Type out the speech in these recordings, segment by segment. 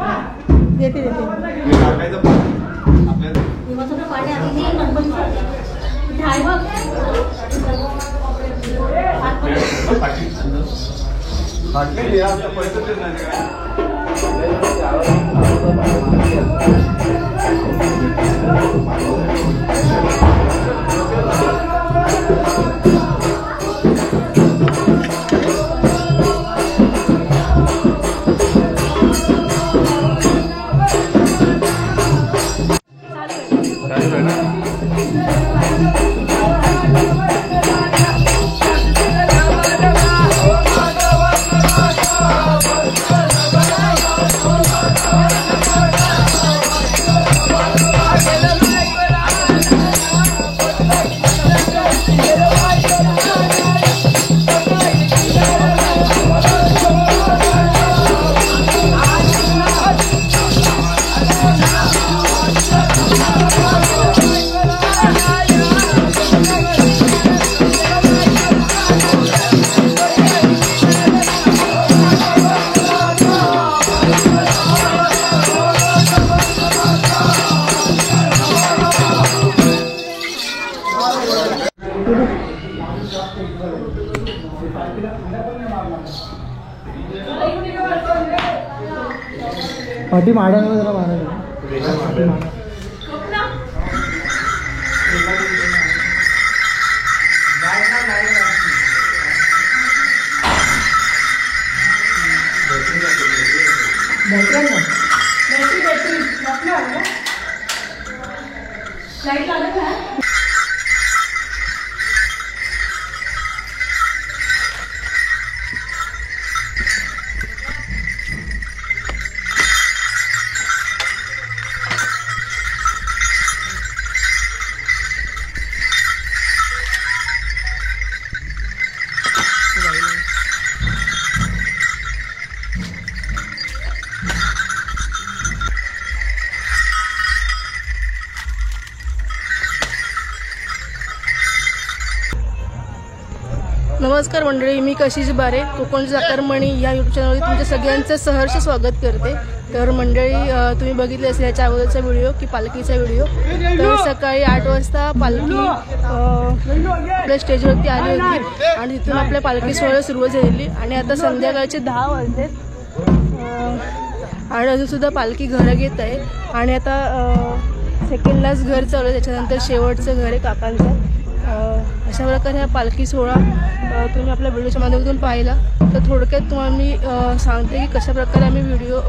देते पाठी माडांवर जरा मारायला नमस्कार मंडळी, मी कशिश बारे कोकण जाकरमणी या यूट्यूब चॅनलवर तुमच्या सगळ्यांचं सहर्ष स्वागत करते। तर मंडळी, तुम्ही बघितले असेल याच्या अगोदरचा व्हिडिओ की पालखीचा व्हिडिओ। तर सकाळी 8 वाजता पालखी आपल्या स्टेजवरती आली होती आणि तिथून आपल्या पालखी सोहळा सुरुवात झालेली आणि आता संध्याकाळचे 10 वाजले आणि अजूनसुद्धा पालखी घरात येत आहे आणि आता सेकंडलाच घर चालू आहे, त्याच्यानंतर शेवटचं घर आहे काकांचं। अशा प्रकारे हा पालखी सोहळा तुम्ही आपल्या व्हिडिओच्या माध्यमातून पाहिला। तर थोडक्यात तुम्हाला मी सांगते की कशा प्रकारे आम्ही व्हिडिओ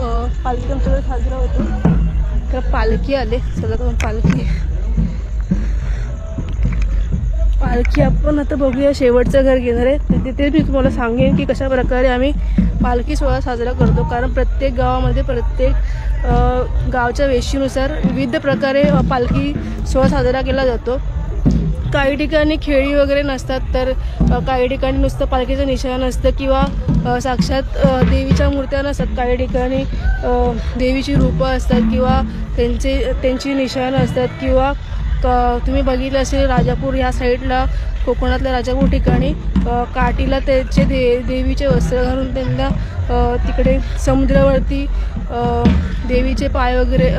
पालखी आमच्याकडे साजरा होतो। तर पालखी आले, चला तर पालखी आपण आता बघूया शेवटचं घर घेणार आहे। तर तिथे मी तुम्हाला सांगेन की कशा प्रकारे आम्ही पालखी सोहळा साजरा करतो, कारण प्रत्येक गावामध्ये प्रत्येक गावच्या वेशीनुसार विविध प्रकारे पालखी सोहळा साजरा केला जातो। काही ठिकाणी खेळी वगैरे नसतात, तर काही ठिकाणी नुसतं पालखीचं निशाण असतं किंवा साक्षात देवीच्या मूर्त्या नसतात। काही ठिकाणी देवीची रूपं असतात किंवा त्यांची निशाणं असतात किंवा तुम्ही बघितलं असेल राजापूर ह्या साईडला कोकणातल्या राजापूर ठिकाणी काठीला त्याचे देवीचे वस्त्र घालून त्यांना तिकडे समुद्रावरती देवीचे पाय वगैरे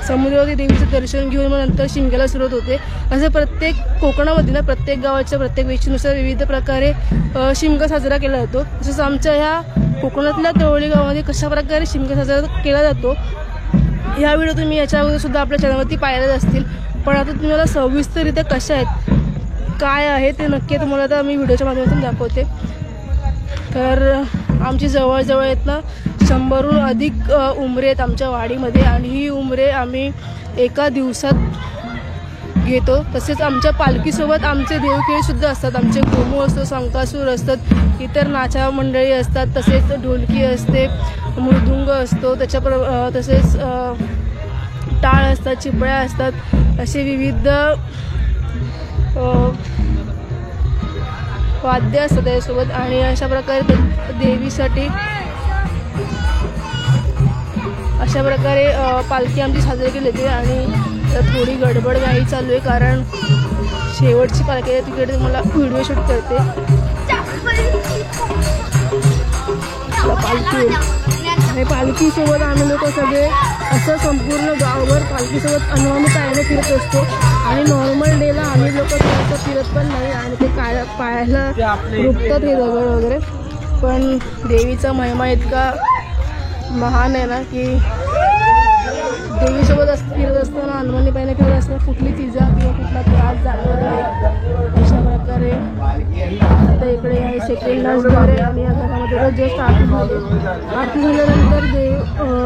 समुद्रावरती देवीचं दर्शन घेऊन मग नंतर शिमग्याला सुरुवात होते। असं प्रत्येक कोकणामध्ये ना प्रत्येक गावाच्या प्रत्येक वेशीनुसार विविध प्रकारे शिमगा साजरा केला जातो। तसंच आमच्या ह्या कोकणातल्या तळोली गावामध्ये कशा प्रकारे शिमगा साजरा केला जातो ह्या व्हिडिओ तुम्ही याच्या अगोदर सुद्धा आपल्या चॅनलवरती पाहिलेच असतील, पण आता तुम्हाला सविस्तररित्या कशा आहेत काय आहे ते नक्की तुम्हाला आता मी व्हिडिओच्या माध्यमातून दाखवते। तर आमची जवळजवळ आहेत ना 100हून अधिक उंबरे आहेत आमच्या वाडीमध्ये आणि ही उंबरे आम्ही एका दिवसात घेतो। तसेच आमच्या पालखीसोबत आमचे देवखेळसुद्धा असतात, आमचे घुमू असतो, संकासूर असतात, इतर नाचा मंडळी असतात, तसेच ढोलकी असते, मृदुंग असतो, तसेच टाळ असतात, चिपळ्या असतात, असे विविध वाद्य असतात त्याच्यासोबत। आणि अशा प्रकारे देवीसाठी अशा प्रकारे पालखी आमची साजरी केली जाते आणि थोडी गडबड घाई चालू आहे, कारण शेवटची पालखी आहे तिकडे मला व्हिडिओ शूट करते। पालखी आणि पालखीसोबत आम्ही लोक सगळे असं संपूर्ण गावभर पालखीसोबत अनवाणी पायाने फिरत असतो. आणि नॉर्मल डेला आम्ही लोक थोडंसं फिरत पण नाही आणि ते पायाला रुपतात हे दगड वगैरे. पण देवीचा महिमा इतका महान आहे ना की देवीसोबत फिरत असताना अनवाणी पायाने फिरत असताना कुठली इजा किंवा कुठला त्रास जाणवत नाही. अशा प्रकारे आता इकडे आहे सेकंड लास्ट घर आहे आणि या घरामध्ये जस्ट आरती झाल्यानंतर देव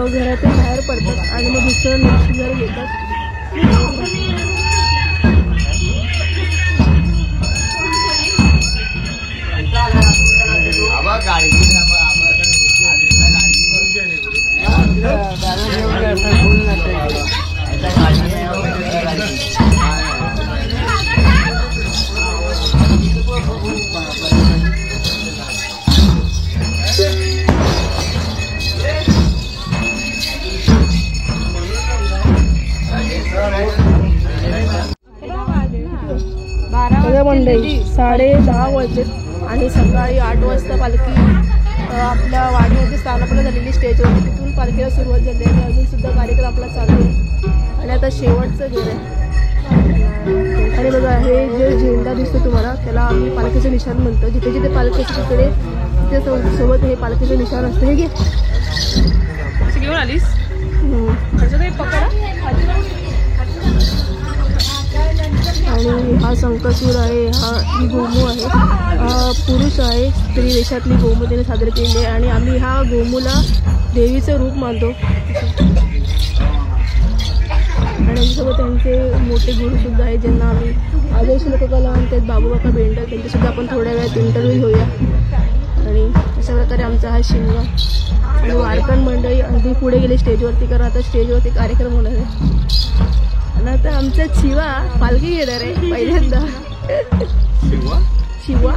घरातून बाहेर पडतात आणि मग दुसरं नेक्स्ट घर घेतात. मंडळी 10:30 वाजलेत आणि सकाळी 8 वाजता पालखी आपल्या वाडीमध्ये स्थानापन्न झालेली स्टेजवर. तिथून पालखीला सुरुवात झाली आहे. अजून सुद्धा कार्यक्रम आपला चालू आहे आणि आता शेवटचं घर आहे. आणि बघा हे जे झेंडा दिसतो तुम्हाला त्याला आम्ही पालखीचं निशाण म्हणतो. जिथे जिथे पालखी असते तिकडे तिथे सोबत हे पालखीचं निशाण असतं. हे घे घेऊन आलीस पकडा. आणि हा शंखसूर आहे, ही गोमू आहे, पुरुष आहे, स्त्री वेशातली गोमू त्याने सादर केली आहे. आणि आम्ही ह्या गोमूला देवीचं रूप मानतो. आणि त्याच्यासोबत त्यांचे मोठे गुरुसुद्धा आहेत ज्यांना आम्ही आदर्श लोककला म्हणतात, बाबूबाका बेंडर, त्यांच्यासुद्धा आपण थोड्या वेळात इंटरव्ह्यू घेऊया. आणि अशा प्रकारे आमचा हा शिमगा. आणि वारकण मंडळी अगदी पुढे गेले स्टेजवरती, कारण आता स्टेजवरती कार्यक्रम होणार आहे. आणि आता आमचा शिवा पालखी घेणार आहे पहिल्यांदा. शिवा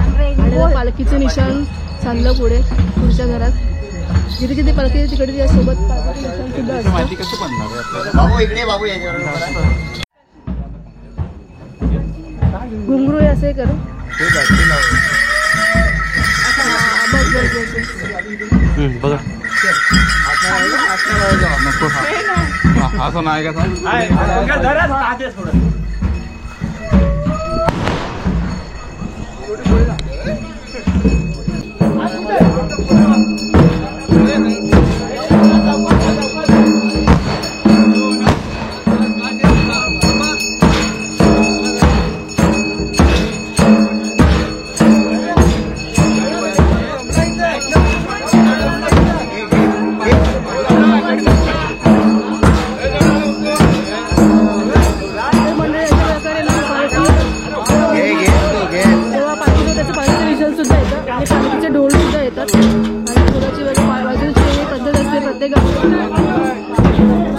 आणि पालखीचं निशाण चाललं पुढे पुढच्या घरात. जिथे जिथे पालखी तिकडे त्यासोबत निशाण सुद्धा असतं. घुंगरू आहे असं करू. बस बस बस बघा असं नाही का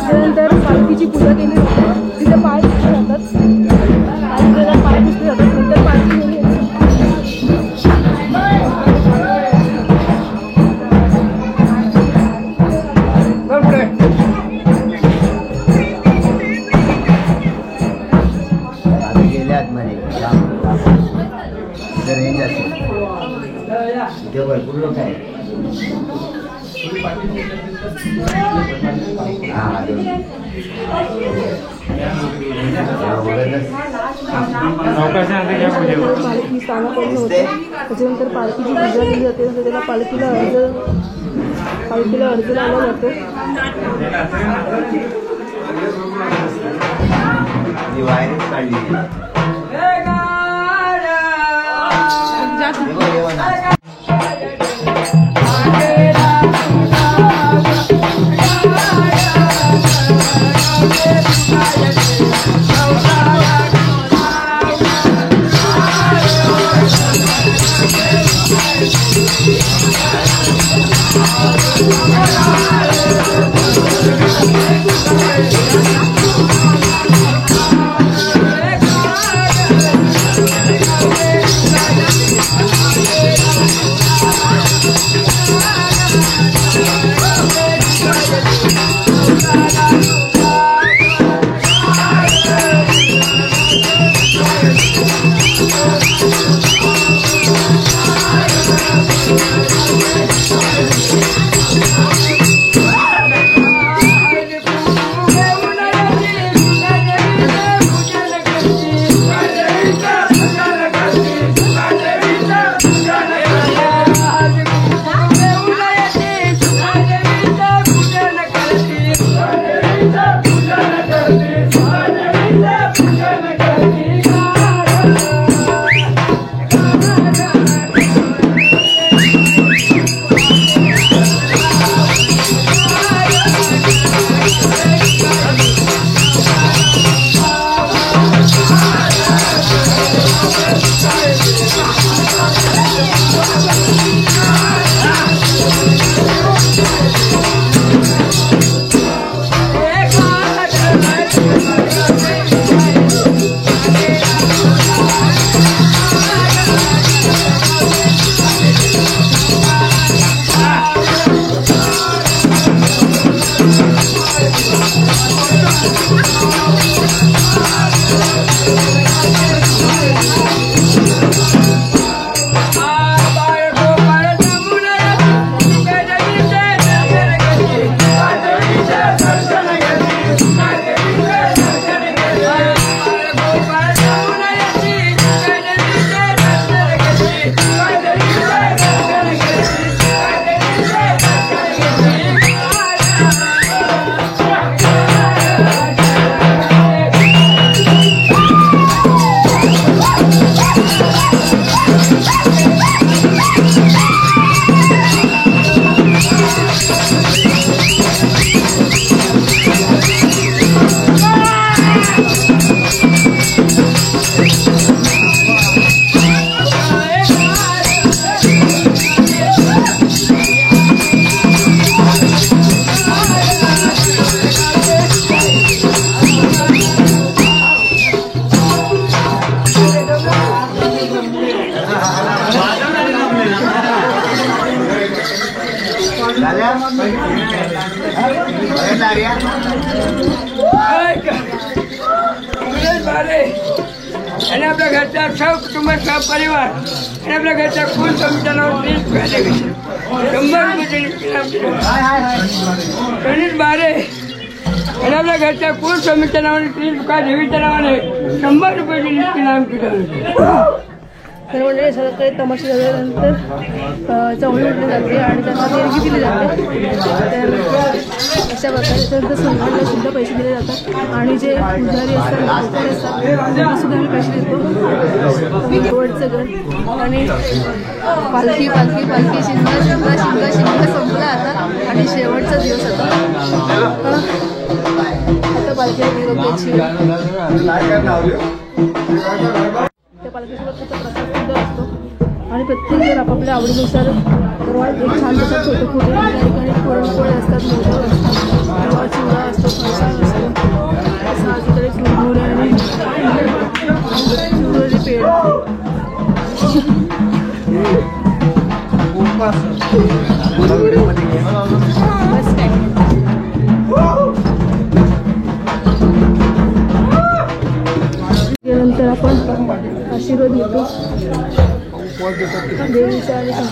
त्यानंतर पालखीची पूजा केली जाते. तिथे पाय पुसले जातात. पाय पुसले जातात. नंतर पालखी गेली भरपूर लोक आहे. पालखी स्थानापन्न होते. त्याच्यानंतर पालखीची पूजा केली जाते. नंतर त्याला पालखीला अर्ज लावला जातो. व्हायरस काढली आणि आपल्या घरचा सहकुटुंब सहपरिवार आणि आपल्या घरच्या कुल समितीनावर 100 बारे आणि आपल्या घरच्या कुल समितीच्या नावाने 30 तुका देवीच्या नावाने 100 रुपयाची निष्ठी नाम केलं. तर म्हणजे सगळे तमाशे झाल्यानंतर चवळी उठली जाते आणि त्यांना देणगी दिली जाते. त्यानंतर अशा प्रकारे त्यानंतर संघाला सुद्धा पैसे दिले जातात आणि जे पुजारी असतात त्यांना सुद्धा आम्ही पैसे देतो. शेवटचं घर आणि पालखी पालखी पालखी शिंगा शिंगा शिंगा शिंगा संपला आता आणि शेवटचा दिवस आता पालखीला निरोप त्या पालखीसोबत त्याचा प्रसाद सुद्धा असतो आणि प्रत्येक जण आपापल्या आवडीनुसार एक छान तसा फोटो फुटे त्या ठिकाणी पुरणपोळी असतात, मोदक असतात किंवा चिवडा असतो, फरसाण असतो, साजूकडे चुरमुरे आणि चुरमुरे पेढ बस काय. त्यानंतर आपण आशीर्वाद घेतो देवीचा आणि आणि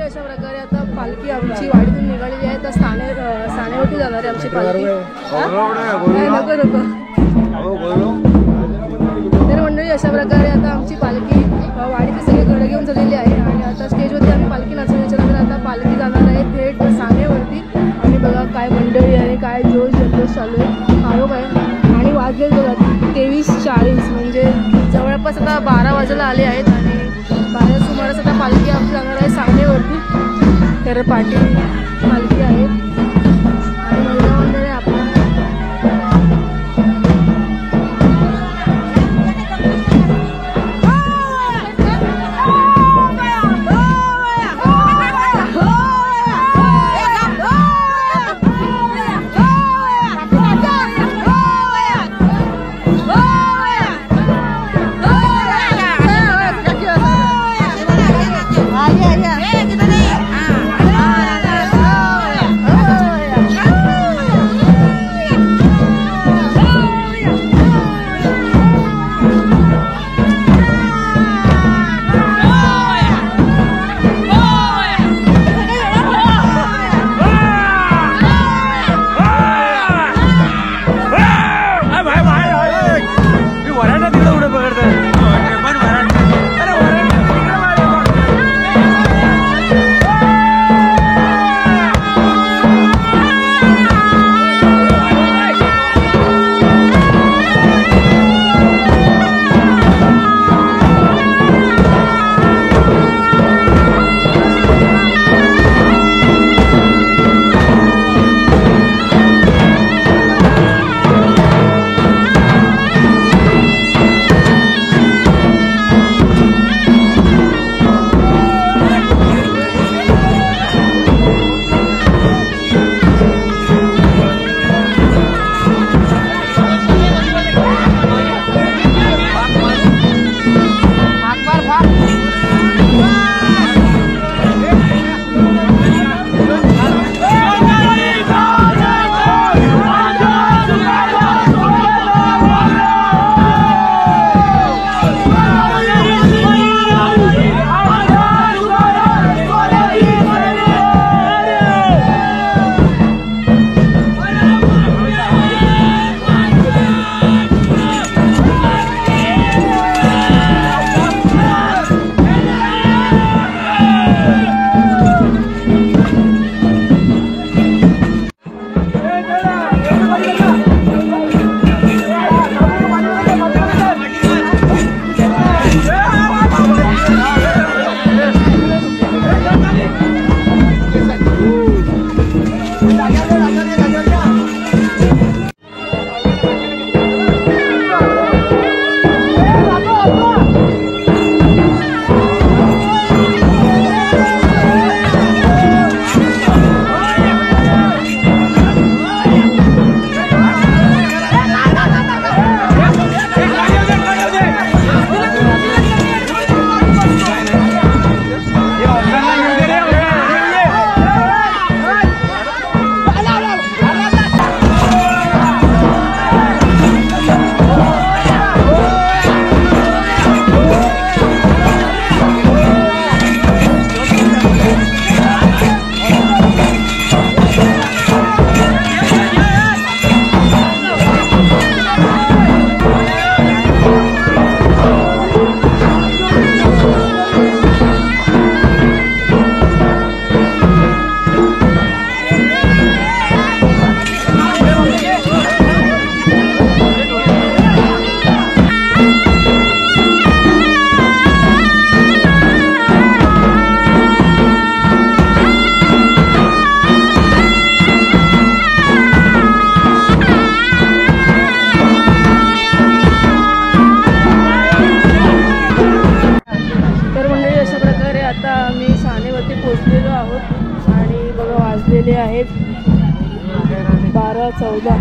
अशा प्रकारे आता पालखी आमची वाडीतून निघालेली आहे. तर सानेवरती जाणार आहे आमची पालखी. नको नको. तर मंडळी अशा प्रकारे आता आमची पालखी वाडीचे सगळे गड घेऊन झालेली आहे आणि आता स्टेजवरती आम्ही पालखी नाचवण्याच्या नंतर आता पालखी जाणार आहे थेट सानेवरती. आणि बघा काय मंडळी आणि काय जोश जल्लोष चालू आहे, आरोप आहे. आणि वाजले बघा 23:40 म्हणजे जवळपास आता 12 वाजायला आले आहेत. आणि 12 सुमारास आता पालखी आमची जाणार आहे सानेवरती. तर पाटील पालखी आहे आणि महिला मंडळ आहे आपलं. 14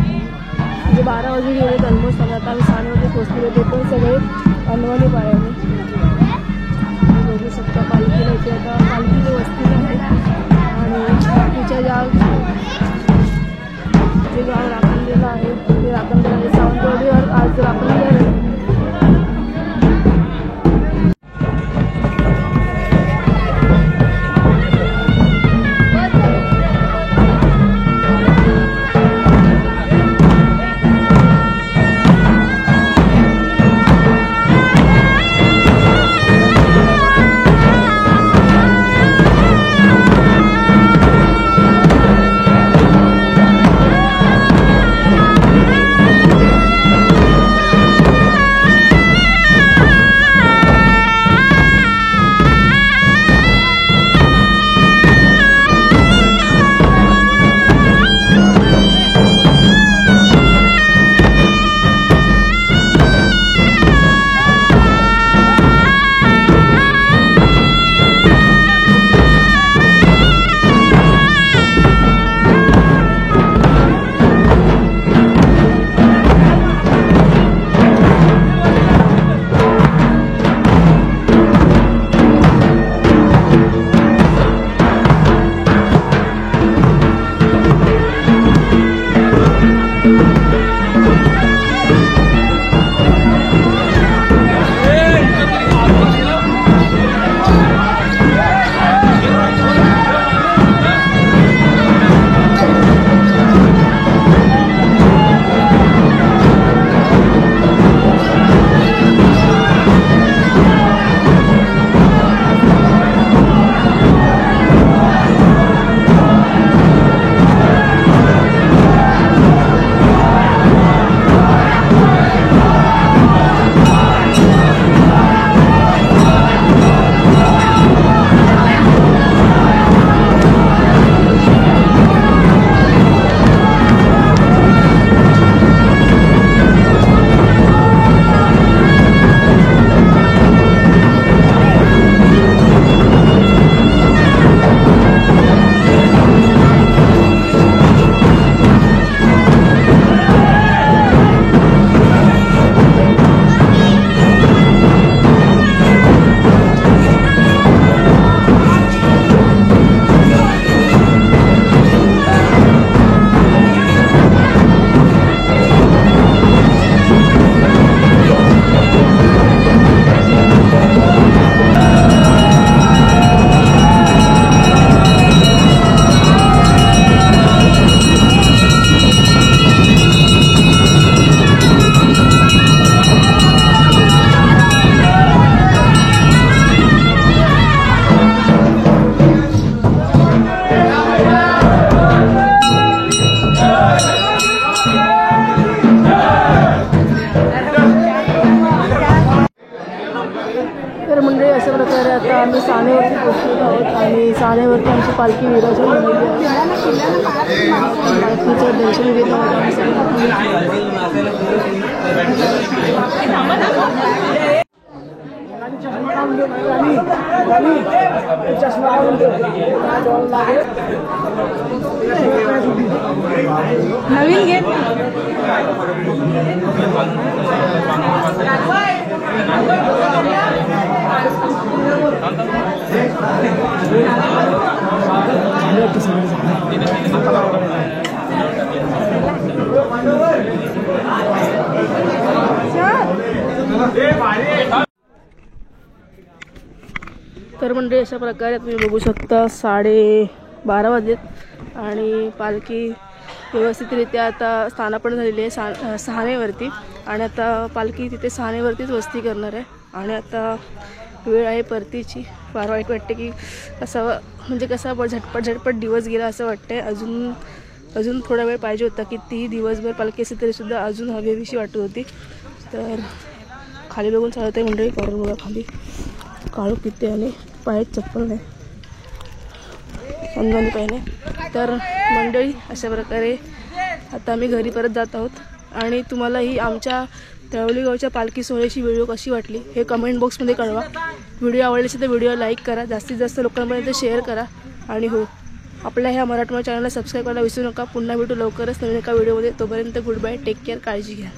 म्हणजे 12 वाजून गेले ऑलमोस्ट. आणि आता आम्ही सानेवरती पोहोचलेलो, ते पण सगळे अनवाणी पायाने. बघू शकता पालखीला इथे आता पालखीची वस्ती आहे आणि बाकीच्या ज्या जे गाव राखणलेलं आहे ते राखणलेलं आहे. सावंतवाडीवर आज राखणलेलं आहे. आम्ही सानेवरती पोहोचलेलो आहोत आणि सानेवरती आमची पालखी विराजमान झालेली आहे. पालखीचं दर्शन घेत आहोत आम्ही नवीन घेत तर मंडळी अशा प्रकारे तुम्ही बघू शकता 12:30 वाजलेत आणि पालखी व्यवस्थितरित्या आता स्थानापन्न झालेली आहे सहानेवरती. आणि आता पालखी तिथे सहानेवरतीच वस्ती करणार आहे. आणि आता वेळ आहे परतीची. फार वाईट वाटते की कसा झटपट दिवस गेला असं वाटतंय. अजून थोडा वेळ पाहिजे होता की ती दिवसभर पालखी असते तरीसुद्धा अजून हवीशी वाटत होती. तर खाली बघून चालत आहे मंडळी. कारण बघा खाली काळू पिते आणि पायात चप्पल नाही, अंगाने पाय नाही. तर मंडळी अशा प्रकारे आता आम्ही घरी परत जात आहोत. आणि तुम्हालाही आमच्या तळवली गावच्या पालखी सोहळ्याची व्हिडिओ कशी वाटली हे कमेंट बॉक्समध्ये कळवा. व्हिडिओ आवडली असेल तर व्हिडिओ लाईक करा, जास्तीत जास्त लोकांपर्यंत शेअर करा. आणि हो, आपल्या ह्या मराठमोळ्या चॅनलला सबस्क्राईब करायला विसरू नका. पुन्हा भेटू लवकरच नवीन एका व्हिडिओमध्ये. तोपर्यंत गुड बाय, टेक केअर, काळजी घ्या.